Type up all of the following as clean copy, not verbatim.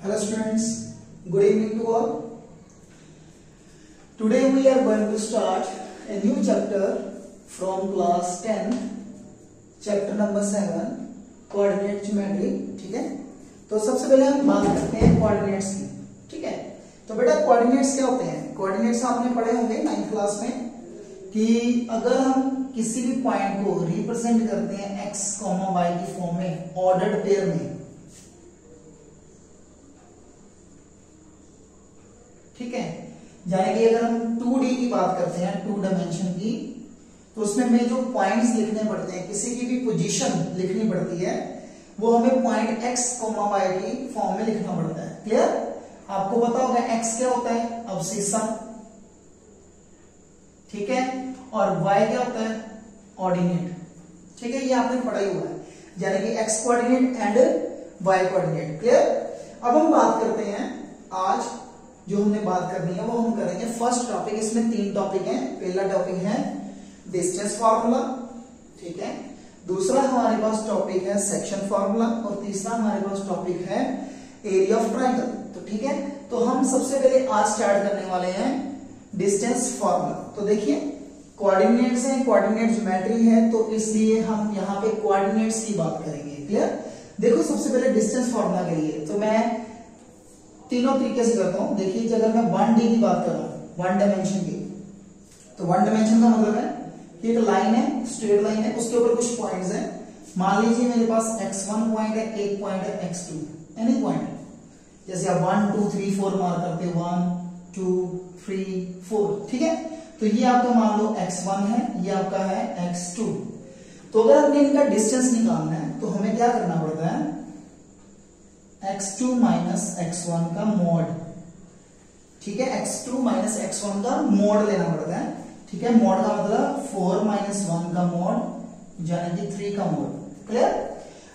Hello students, good evening to all. Today we are going to start a new chapter from class 10, chapter number 7, coordinate geometry. ठीक है, तो सबसे पहले हम बात करते हैं कोऑर्डिनेट्स की. ठीक है, तो बेटा कोऑर्डिनेट्स क्या होते हैं? कोऑर्डिनेट्स आपने पढ़े होंगे 9th क्लास में कि अगर हम किसी भी पॉइंट को रिप्रेजेंट करते हैं x, y की फॉर्म में ऑर्डर्ड पेयर में. ठीक है, यानी कि अगर हम 2D की बात करते हैं, 2 डायमेंशन की, तो उसमें हमें जो पॉइंट्स लिखने पड़ते हैं, किसी की भी पोजीशन लिखनी पड़ती है, वो हमें पॉइंट x, y की फॉर्म में लिखना पड़ता है. क्लियर? आपको पता होगा x क्या होता है? अवशिष्टा. ठीक है, और y क्या होता है? ऑर्डिनेट. ठीक है, ये आपने पढ़ा ही हुआ है, यानी कि x coordinate and y coordinate. Clear? अब हम बात करते हैं, आज जो हमने बात करनी है वो हम करेंगे फर्स्ट टॉपिक. इसमें 3 टॉपिक हैं. पहला टॉपिक है डिस्टेंस फार्मूला. ठीक है, दूसरा हमारे पास टॉपिक है सेक्शन फार्मूला, और तीसरा हमारे पास टॉपिक है एरिया ऑफ ट्रायंगल. तो ठीक है, तो हम सबसे पहले आज स्टार्ट करने वाले हैं डिस्टेंस फार्मूला. तो देखिए, कोऑर्डिनेट्स हैं, कोऑर्डिनेट ज्योमेट्री है, तो इसलिए हम यहाँ पे कोऑर्डिनेट्स की बात करेंगे. क्लियर? देखो, सबसे पहले डिस्टेंस फार्मूला के लिए तो मैं तीनों तरीके से करता हूं. देखिए, अगर मैं 1D की बात कर रहा हूं, 1 डायमेंशन की, तो 1 डायमेंशन का मतलब है कि एक लाइन है, स्ट्रेट लाइन है, उसके ऊपर कुछ पॉइंट्स हैं. मान लीजिए मेरे पास x1 पॉइंट है, एक पॉइंट है x2, एनी पॉइंट. जैसे आप 1 2 3 4 मार्क करते हो, 1 2 3 4. ठीक है, तो ये आपका मान लो x1 है, ये आपका है x2. तो अगर हमने इनका डिस्टेंस निकालना है तो हमें क्या करना पड़ता है? x2 माइनस x1 का मोड. ठीक है, x2 माइनस x1 का मोड लेना पड़ता है. ठीक है, मोड का मतलब 4 माइनस 1 का मोड, यानी कि 3 का मोड. क्लियर?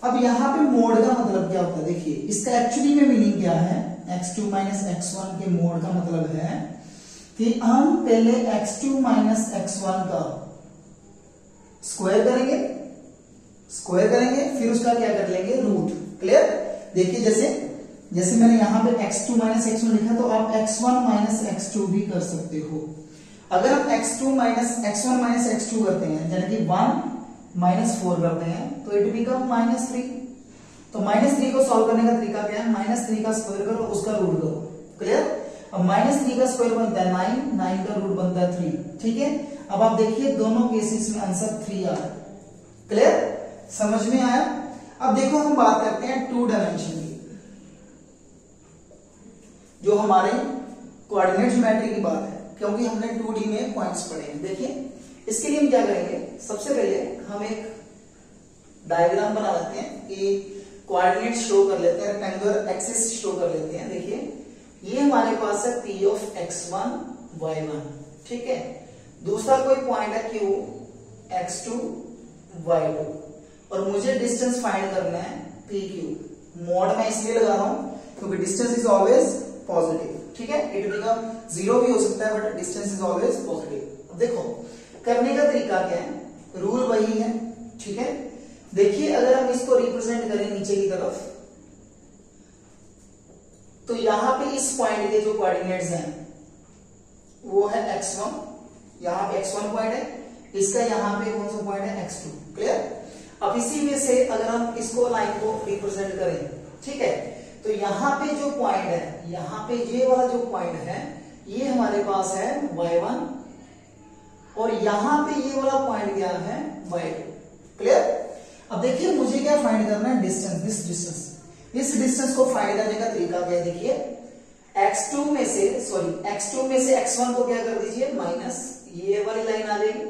अब यहां पे मोड का मतलब क्या होता है? देखिए, इसका एक्चुअली में मीनिंग क्या है? x2 माइनस x1 के मोड का मतलब है कि हम पहले x2 माइनस x1 का स्क्वायर करेंगे, फिर उसका क्या कर लेंगे? रूट. क्लियर? देखिए, जैसे मैंने यहां पे x2 माइनस x1 लिखा, तो आप x1 माइनस x2 भी कर सकते हो. अगर आप x2 minus x1 minus x2 करते हैं, यानी कि 1 माइनस 4 करते हैं, तो इट बिकम -3. तो -3 को सॉल्व करने का तरीका क्या है? -3 का स्क्वायर करो, उसका रूट करो. क्लियर? अब -3 का स्क्वायर बनता है 9, 9 का रूट बनता है 3. ठीक है, अब आप देखिए दोनों केसेस में आंसर 3 आ रहा है. क्लियर? समझ में आया? अब देखो, हम बात करते हैं 2 डायमेंशन की, जो हमारे कोऑर्डिनेट ज्योमेट्री की बात है, क्योंकि हमने 2D में पॉइंट्स पढ़े हैं. देखिए, इसके लिए हम क्या करेंगे? सबसे पहले हम एक डायग्राम बना लेते हैं कि कोऑर्डिनेट शो कर लेते हैं, रेक्टेंगुलर एक्सिस शो कर लेते हैं. देखिए, ये हमारे पास है P ऑफ x1 y1. ठीक है, दूसरा कोई पॉइंट है Q x2 y2, और मुझे डिस्टेंस फाइंड करना है PQ. मोड में इसलिए लगा रहा हूं क्योंकि डिस्टेंस इज ऑलवेज पॉजिटिव. ठीक है, इट बिकम 0 भी हो सकता है, but distance is always positive. अब देखो, करने का तरीका क्या है? रूल वही है. ठीक है, देखिए, अगर हम इसको रिप्रेजेंट करें नीचे की तरफ, तो यहां पे इस पॉइंट के जो कोऑर्डिनेट्स हैं वो है x1. यहां पे x1 पॉइंट है, इसका यहां पे कौन सा पॉइंट है? x2. क्लियर? अब इसी में से अगर हम इसको लाइन को रिप्रेजेंट करें, ठीक है, तो यहां पे जो पॉइंट है, यहां पे ये वाला जो पॉइंट है, ये हमारे पास है y1, और यहां पे ये वाला पॉइंट क्या है? y2. क्लियर? अब देखिए, मुझे क्या फाइंड करना है? डिस्टेंस. इस डिस्टेंस को फाइंड करने का तरीका क्या है? देखिए, x2 में से x1 को क्या कर दीजिए? माइनस. ये वाली लाइन आ जाएगी,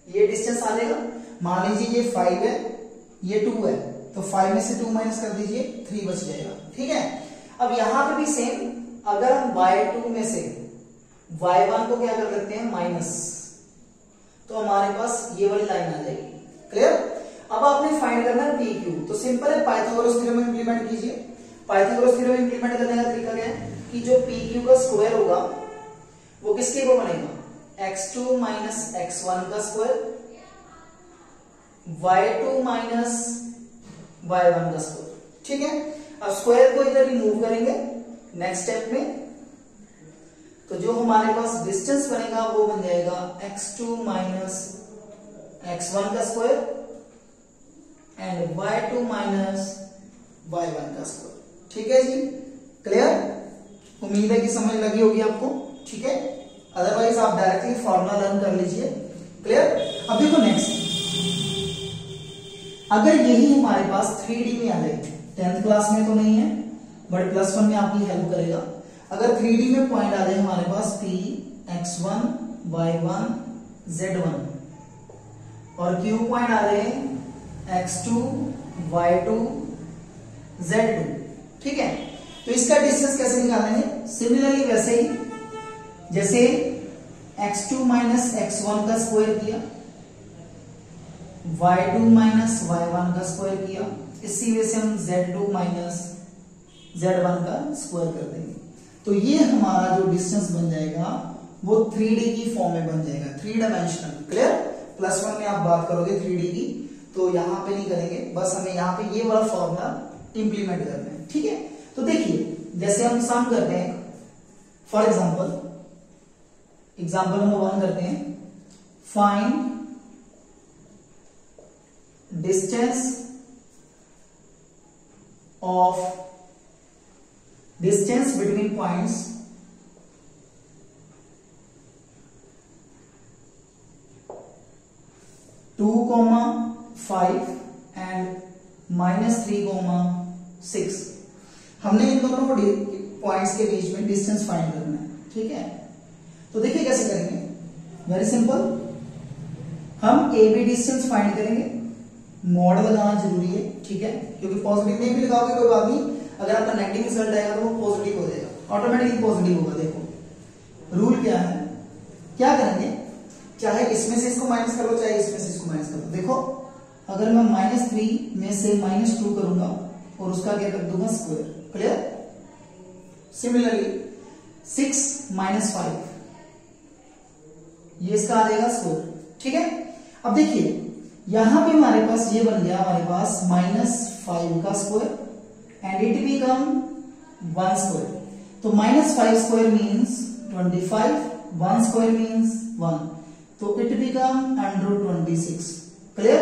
ये डिस्टेंस आ जाएगा. मान लीजिए ये 5 है, ये 2 है, तो 5 में से 2 माइनस कर दीजिए, 3 बच जाएगा. ठीक है, अब यहां पे भी सेम, अगर हम y2 में से y1 को क्या कर देते हैं? माइनस, तो हमारे पास ये वाली लाइन आ जाएगी. क्लियर? अब आपने फाइंड करना है PQ. तो सिंपल है, पाइथागोरस थ्योरम इंप्लीमेंट कीजिए. पाइथागोरस थ्योरम इंप्लीमेंट करने का तरीका क्या है कि जो PQ का स्क्वायर होगा वो किसके को बनेगा? x2 माइनस x1 का स्क्वायर, y2 माइनस y1 का स्क्वायर. ठीक है, अब स्क्वायर को इधर रिमूव करेंगे नेक्स्ट स्टेप में, तो जो हमारे पास डिस्टेंस बनेगा वो बन जाएगा x2 माइनस x1 का square and y2 minus y1 का स्क्वायर। ठीक है जी, क्लियर? उम्मीद है कि समझ लगी होगी आपको। ठीक है, अदरवाइज आप डायरेक्टली फॉर्मूला लर्न कर लीजिए। क्लियर? अब देखो नेक्स्ट, अगर यही हमारे पास 3D में आ जाए, 10th क्लास में तो नहीं है बट +1 में आपकी हेल्प करेगा। अगर 3D में पॉइंट आ जाए हमारे पास P x1 y1 z1 और Q पॉइंट आ जाए x2 y2 z2, ठीक है, तो इसका डिस्टेंस कैसे निकालेंगे? सिमिलरली वैसे ही जैसे x2 माइनस x1 का स्क्वायर किया, y2 माइनस y1 का स्क्वायर किया, इसी वजह से हम z2 माइनस z1 का स्क्वायर कर देंगे। तो ये हमारा जो डिस्टेंस बन जाएगा वो 3D की फॉर्म में बन जाएगा, 3 डायमेंशनल। क्लियर? +1 में आप बात करोगे 3D की, तो यहां पे नहीं करेंगे, बस हमें यहां पे ये वाला फॉर्मूला इंप्लीमेंट करना है। ठीक है, तो देखिए जैसे हम सम करते हैं, फॉर एग्जांपल नंबर 1 करते हैं, find distance between points 2,5 and -3,6। हमने इन दोनों पॉइंट्स के बीच में डिस्टेंस फाइंड करना है। ठीक है, तो देखिए कैसे करेंगे, वेरी सिंपल, हम ए बी डिस्टेंस फाइंड करेंगे, मॉड लगाना जरूरी है। ठीक है, क्योंकि पॉजिटिव नहीं भी लगाओगे कोई बात नहीं, अगर आपका नेगेटिव रिजल्ट आएगा तो वो पॉजिटिव हो जाएगा, ऑटोमेटिकली पॉजिटिव होगा। देखो रूल क्या है, क्या करेंगे, चाहे इसमें से इसको माइनस कर लो, चाहे इसमें से इसको माइनस कर लो। देखो अगर मैं -3 में से -2 करूंगा और उसका क्या कर दूंगा स्क्वायर। क्लियर? सिमिलरली 6 - 5 ये इसका आ जाएगा स्क्वायर। ठीक है, अब देखिए यहां पे हमारे पास ये बन गया, हमारे पास -5 का square and it become 1 square. तो -5 स्क्वायर मीन्स 25, 1 स्क्वायर मीन्स 1, तो इट बिकम √26। क्लियर?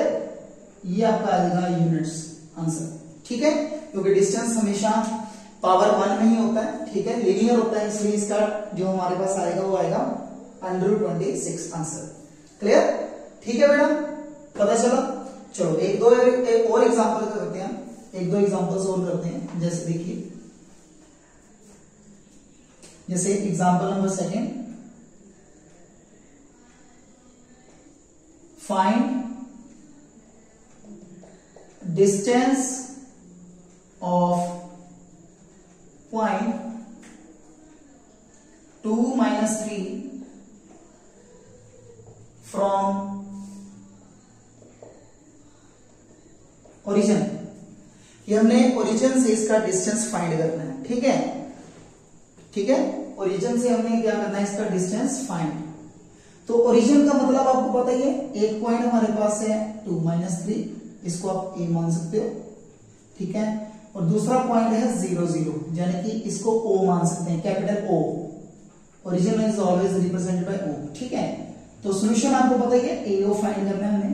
ये आपका आ जाएगा यूनिट्स आंसर। ठीक है, क्योंकि डिस्टेंस हमेशा पावर 1 में ही होता है। ठीक है, लीनियर होता है, इसलिए इसका जो हमारे पास आएगा वो आएगा √26 आंसर। क्लियर? ठीक है बेटा, पता चला? चलो एक और एग्जांपल करते हैं, एक दो एग्जांपल्स और करते हैं। जैसे देखिए, जैसे example number 2, find distance of point 2 - 3 from origin. ये हमने ओरिजिन से इसका डिस्टेंस फाइंड करना है। ठीक है, ठीक है, ओरिजिन से हमने क्या करना है, इसका डिस्टेंस फाइंड। तो ओरिजिन का मतलब आपको पता ही है, एक पॉइंट हमारे पास है 2 - 3, इसको आप ए मान सकते हो। ठीक है, और दूसरा पॉइंट है 0 0, यानी कि इसको ओ मान सकते हैं, capital O. Origin is always represented by O. ठीक है, तो सॉल्यूशन आपको पता ही है, एओ फाइंड करना है हमने।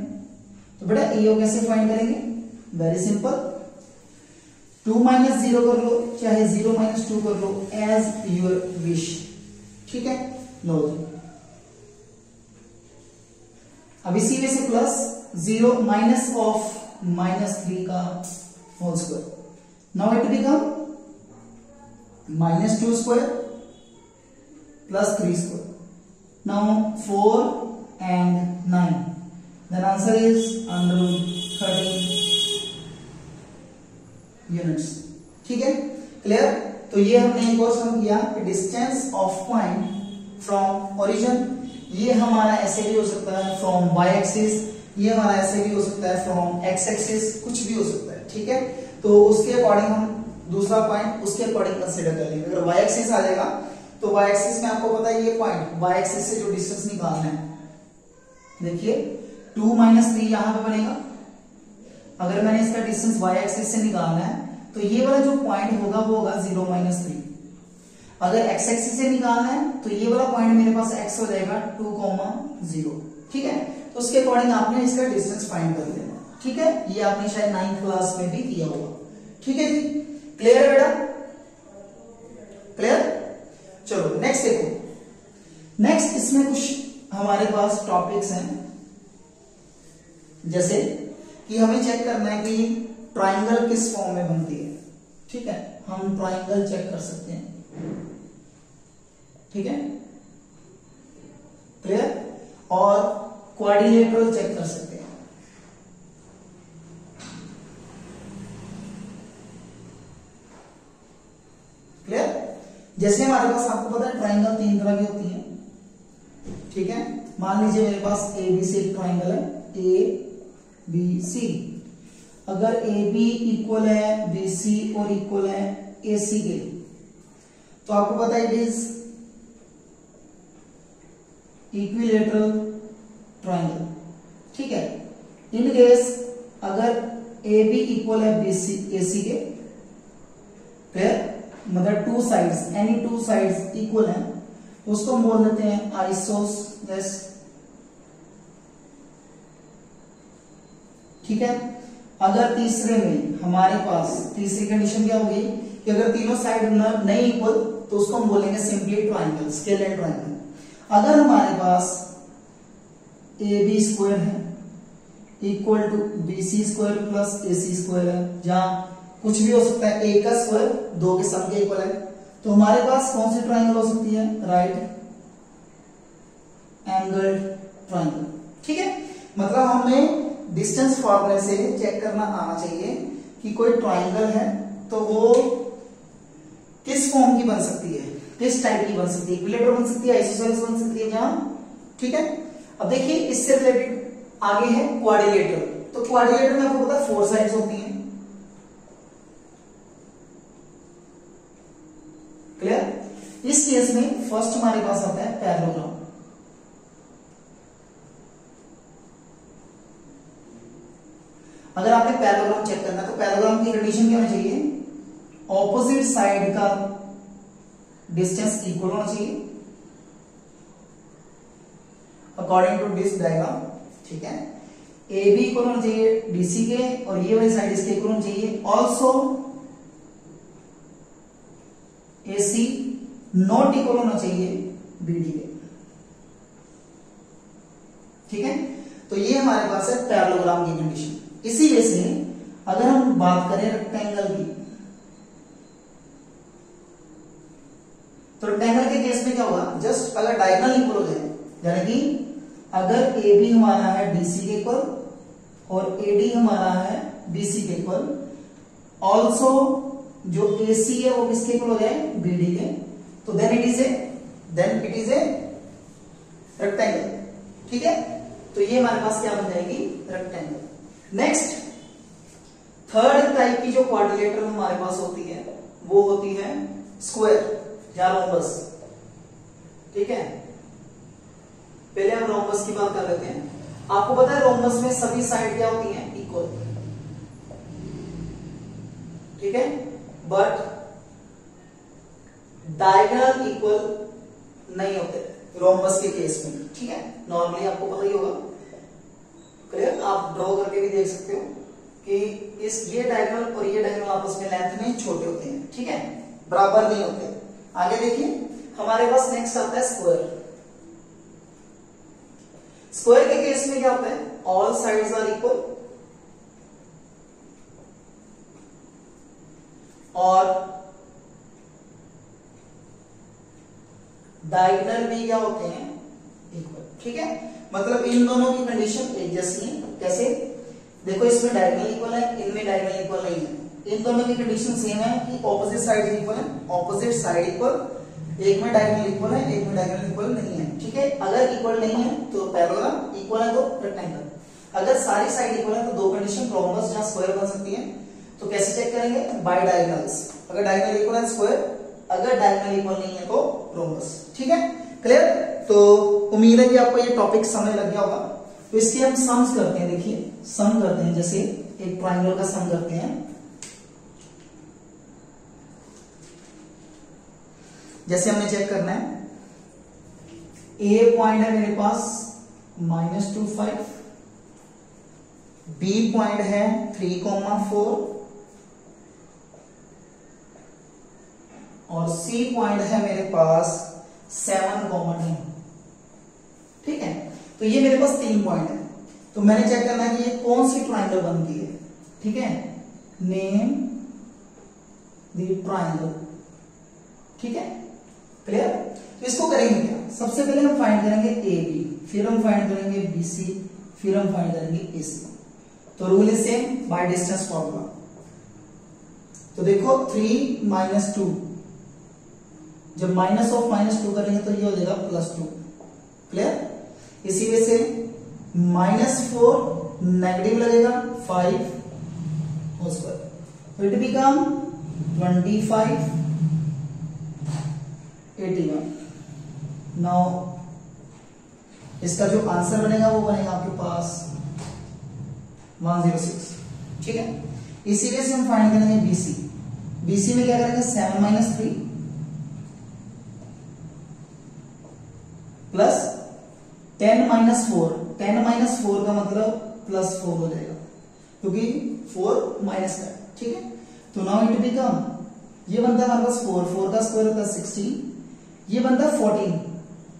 तो बेटा एओ कैसे फाइंड करेंगे, वेरी सिंपल, 2 - 0 कर लो, चाहे 0 - 2 कर लो, एज योर विश। ठीक है, लो जी, अब इसी में से प्लस 0 माइनस ऑफ -3 का whole square, now it become -2 square plus 3 square, now 4 and 9, then answer is √13 units. ठीक है, क्लियर? तो ये हमने एक और सम किया, distance of point from origin. ये हमारा ऐसे भी हो सकता है फ्रॉम y एक्सिस, ये हमारा ऐसे भी हो सकता है फ्रॉम x एक्सिस, कुछ भी हो सकता है। ठीक है, तो उसके अकॉर्डिंग हम दूसरा पॉइंट उसके अकॉर्डिंग कंसीडर कर लेंगे। अगर y एक्सिस आ जाएगा तो y एक्सिस में आपको पता है ये पॉइंट y एक्सिस से जो डिस्टेंस निकालना है, देखिए 2 - 3 यहां पे बनेगा। अगर मैंने इसका डिस्टेंस y एक्सिस से निकालना है तो ये वाला जो पॉइंट होगा वो होगा 0 - 3। अगर x एक्सिस से निकालना है तो ये वाला पॉइंट मेरे पास x हो जाएगा 2, 0। ठीक है, तो उसके अकॉर्डिंग आपने इसका डिस्टेंस फाइंड कर लेना। ठीक है, ये आपने शायद 9th क्लास में भी किया होगा। ठीक है जी, क्लियर है बेटा? क्लियर? चलो नेक्स्ट देखो। नेक्स्ट इसमें कुछ हमारे पास टॉपिक्स हैं, जैसे कि हमें चेक करना है कि ट्राइंगल किस फॉर्म में बनती है। ठीक है, हम ट्राइंगल चेक कर सकते हैं। ठीक है, क्लियर? और क्वाड्रिलेटरल चेक कर सकते हैं। क्लियर? जैसे हमारे पास आपको पता है ट्राइंगल 3 तरह की होती हैं। ठीक है, मान लीजिए मेरे पास ABC एक ट्राइंगल है, ABC। अगर AB इक्वल है BC और इक्वल है AC के, तो आपको पता है इट इज इक्विलेटरल ट्राइंगल। ठीक है, इन केस अगर AB इक्वल है BC AC के, फिर मतलब two sides, any two sides equal है, तो उसको हम बोल देते हैं आइसोसेलेस। ठीक है, अगर तीसरे में हमारे पास तीसरी कंडीशन क्या होगी कि अगर तीनों साइड नहीं इक्वल, तो उसको हम बोलेंगे सिंपली ट्राइंगल, स्केलर ट्राइंगल। अगर हमारे पास AB स्क्वायर है equal to BC square plus AC square है, जहां कुछ भी हो सकता है, A का स्क्वायर 2 के सम के इक्वल है, तो हमारे पास कौन सी ट्राइंगल हो सकती है? Right angled triangle. ठीक है, मतलब हमें डिस्टेंस फॉर्मूले से चेक करना आना चाहिए कि कोई ट्राइंगल है तो वो किस फॉर्म की बन सकती है, किस टाइप की बन सकती है, इक्विलेटरल बन सकती है, आइसोसेलेस बन सकती है, जहां। ठीक है, अब देखिए इससे रिलेटेड आगे है क्वाड्रिलेटरल। तो क्वाड्रिलेटरल में आपको पता है 4 साइड्स होती हैं। क्लियर? इस केस में फर्स्ट हमारे पास आता है पैरेललोग्राम। अगर आपने पैरेललोग्राम चेक करना है तो पैरेललोग्राम की कंडीशन क्या होनी चाहिए? ऑपोजिट साइड का डिस्टेंस इक्वल होना चाहिए अकॉर्डिंग टू दिस डायग्राम। ठीक है, AB इक्वल होना चाहिए BC के, और ये वाली साइड इसके इक्वल होनी चाहिए। ऑल्सो AC नॉट इक्वल होना चाहिए BD के। ठीक है, तो ये हमारे पास है पैरेललोग्राम की कंडीशन। इसी वजह से अगर हम बात करें रेक्टेंगल की, तो रेक्टेंगल के केस में क्या होगा? जस्ट अगर डायगोनल इक्वल हो जाए, यानी कि अगर AB हमारा है BC के इक्वल और AD हमारा है BC के इक्वल, ऑल्सो जो AC है वो किसके इक्वल हो जाए? BD के, तो then it is a rectangle. ठीक है, तो ये हमारे पास क्या बन जाएगी? रेक्टेंगल। नेक्स्ट थर्ड टाइप की जो क्वाड्रिलेटरल हमारे पास होती है वो होती है स्क्वायर या रोम्बस। ठीक है, पहले हम रोम्बस की बात कर लेते हैं। आपको पता है रोम्बस में सभी साइड क्या होती हैं? इक्वल। ठीक है, बट डायगोनल इक्वल नहीं होते रोम्बस के केस में। ठीक है, नॉर्मली आपको पता ही होगा। क्लियर? आप ड्रॉ करके भी देख सकते हो कि ये डायगोनल और ये डायगोनल आपस में लेंथ में छोटे होते हैं। ठीक है, बराबर नहीं होते। आगे देखिए हमारे पास नेक्स्ट आता है स्क्वायर। स्क्वायर के केस में क्या होता है? ऑल साइड्स आर इक्वल और डायगोनल भी क्या होते हैं? इक्वल। ठीक है, मतलब इन दोनों की कंडीशन एक जैसी है। कैसे? देखो इसमें डायगोनल इक्वल है, इनमें डायगोनल इक्वल नहीं है। इन दोनों की कंडीशन सेम है कि ऑपोजिट साइड इक्वल है, ऑपोजिट साइड इक्वल। एक में डायगोनल इक्वल है, एक में डायगोनल इक्वल नहीं है। ठीक है, अगर इक्वल नहीं है तो पैरेललोग्राम, इक्वल है तो रेक्टेंगल। अगर सारी साइड इक्वल है तो दो कंडीशन रोम्बस जहां स्क्वायर बन सकती है। तो कैसे चेक करेंगे? By diagonals. अगर डायगोनल इक्वल है स्क्वायर, अगर डायगोनल इक्वल नहीं है तो रोम्बस। ठीक है, क्लियर? तो उम्मीद है कि आपको ये टॉपिक समझ लग गया होगा। तो इसके हम सम्स करते हैं। देखिए सम करते हैं, जैसे एक ट्राइंगल का सम करते हैं। जैसे हमने चेक करना है, ए पॉइंट है मेरे पास -25, बी पॉइंट है 3,4 और सी पॉइंट है मेरे पास 7,10। ठीक है, तो ये मेरे पास 3 पॉइंट है। तो मैंने चेक करना है कि ये कौन सी ट्राइंगल बनती है। ठीक है, नेम द ट्राइंगल। ठीक है, क्लियर। तो इसको करेंगे क्या, सबसे पहले हम फाइंड करेंगे ए बी, फिर हम फाइंड करेंगे बी सी, फिर हम फाइंड करेंगे ए सी। तो rule is same, by distance formula. तो देखो 3 - 2, जब माइनस ऑफ -2 करेंगे तो ये हो जाएगा +2। क्लियर। इसी वजह से -4 नेगेटिव लगेगा 5 होल स्क्वायर, तो इट बिकम 25 81। नाउ इसका जो आंसर बनेगा वो बनेगा आपके पास 106। ठीक है, इसी वजह से हम फाइंड करेंगे बीसी। बीसी में क्या करेंगे, 7 - 3 प्लस 10 - 4। 10 - 4 का मतलब +4 हो जाएगा, क्योंकि 4 माइनस का। ठीक है, तो नाउ इट बिकम, ये बनता है हमारे पास 4 का स्क्वायर होता है 16, ये बनता है 14।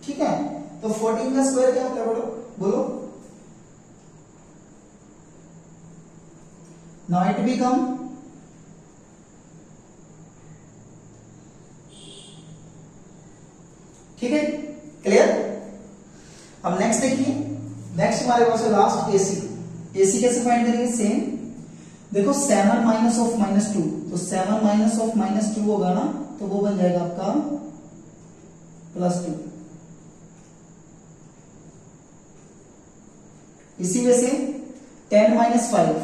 ठीक है, तो 14 का स्क्वायर क्या होता है बोलो। नाउ इट बिकम, ठीक है, क्लियर। अब नेक्स्ट देखिए, नेक्स्ट हमारे पास है लास्ट एसी। एसी कैसे फाइंड करेंगे, सेम। देखो 7 माइनस ऑफ -2, तो 7 माइनस ऑफ -2 होगा ना, तो वो बन जाएगा आपका +2। इसी वजह से 10 - 5,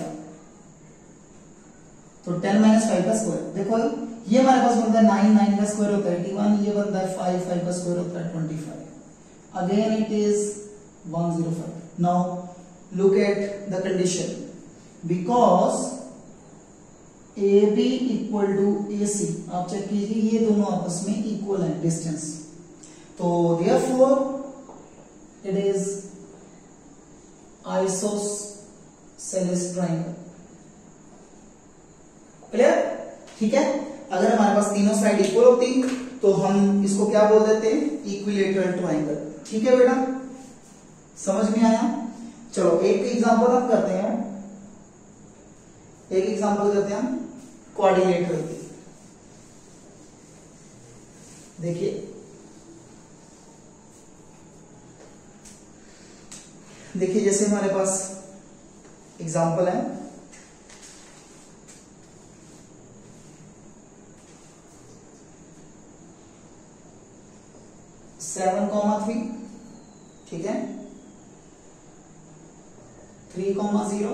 तो 10 - 5 का स्क्वायर। देखो ये हमारे पास बनता है 9, 9 का स्क्वायर होता है 81, ये बनता है 5, 5 का स्क्वायर होता है 25। Again it is 105। Now look at the condition, because AB equal to AC, आप चेक कीजिए ये दोनों आपस में इक्वल है डिस्टेंस, तो therefore it is isosceles triangle. Clear. ठीक है, अगर हमारे पास तीनों साइड इक्वल होती तो हम इसको क्या बोल देते हैं, इक्विलेटरल ट्राइंगल। ठीक है बेटा, समझ में आया। चलो एक एग्जांपल हम करते हैं, एक एग्जांपल करते हैं हम क्वाड्रिलेटरल की। देखिए जैसे हमारे पास एग्जांपल है, 7,3, ठीक है, 3,0,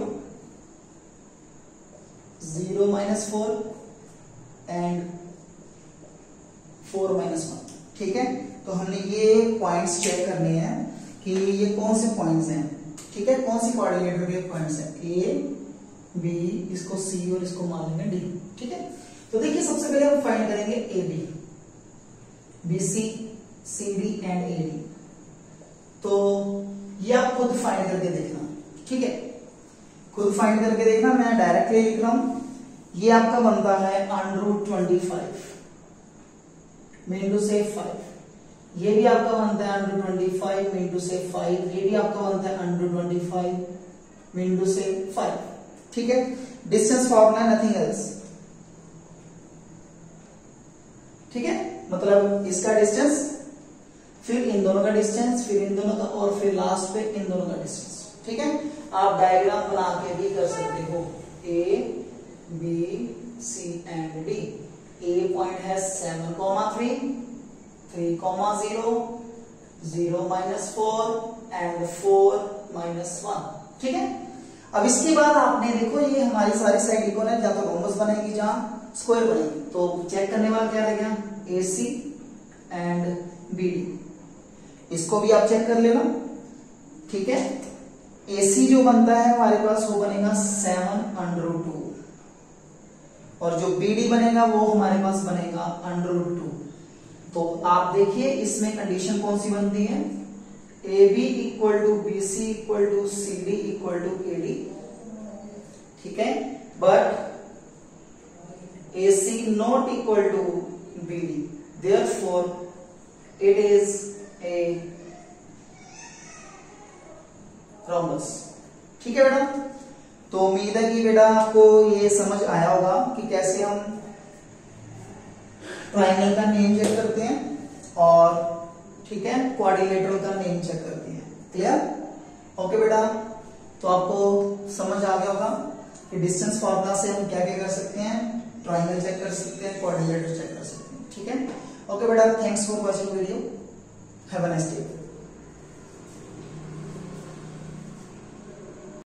0 - 4 एंड 4 - 1। ठीक है, तो हमने ये पॉइंट्स चेक करने हैं कि ये कौन से पॉइंट्स हैं। ठीक है, कौन सी क्वाड्रिलेटरल के पॉइंट्स हैं, ए बी, इसको सी और इसको मान लेंगे डी। ठीक है, तो देखिए सबसे पहले हम फाइंड करेंगे A B, B C, C D and A D. तो ये आप खुद फाइंड करके देखना। ठीक है, खुद फाइंड करके देखना, मैं डायरेक्टली लिख रहा हूं। ये आपका बनता है √25 मीन टू से 5, ये भी आपका बनता है √25 मीन टू से 5, ये भी आपका बनता है √25 मीन टू से 5। ठीक है, डिस्टेंस फॉर्मूला है, नथिंग एल्स। ठीक है, मतलब इसका डिस्टेंस, फिर इन दोनों का डिस्टेंस, फिर इन दोनों का, और फिर लास्ट पे इन दोनों का डिस्टेंस। ठीक है, आप डायग्राम बना के भी कर सकते हो, A B C and D. A point है 7,3, 3,0, 0 - 4 एंड 4 - 1। ठीक है, अब इसके बाद आपने देखो ये हमारी सारी साइड इक्वल है, जहां तो रोमबस बनेगी जहां स्क्वायर बनेगी, तो चेक करने वाला क्या रहेगा, ए सी एंड बी डी। इसको भी आप चेक कर लेना। ठीक है, AC जो बनता है हमारे पास वो बनेगा 7√2 और जो BD बनेगा वो हमारे पास बनेगा √2। तो आप देखिए इसमें कंडीशन कौन सी बनती है, A B equal to B C equal to C D equal to A D, ठीक है, but A C not equal to B D, therefore it is a rhombus. ठीक है बेटा, तो उम्मीद है कि बेटा आपको ये समझ आया होगा कि कैसे हम ट्राइंगल का नेम चेक करते हैं और ठीक है क्वाड्रिलेटरल का नेम चेक करते हैं। क्लियर? ओके बेटा, तो आपको समझ आ गया होगा कि डिस्टेंस फार्मूला से हम क्या क्या कर सकते हैं, ट्राइंगल चेक कर सकते हैं, क्वाड्रिलेटर चेक कर सकते हैं। ठीक है, ओके बेटा, thanks for watching video, have a nice day.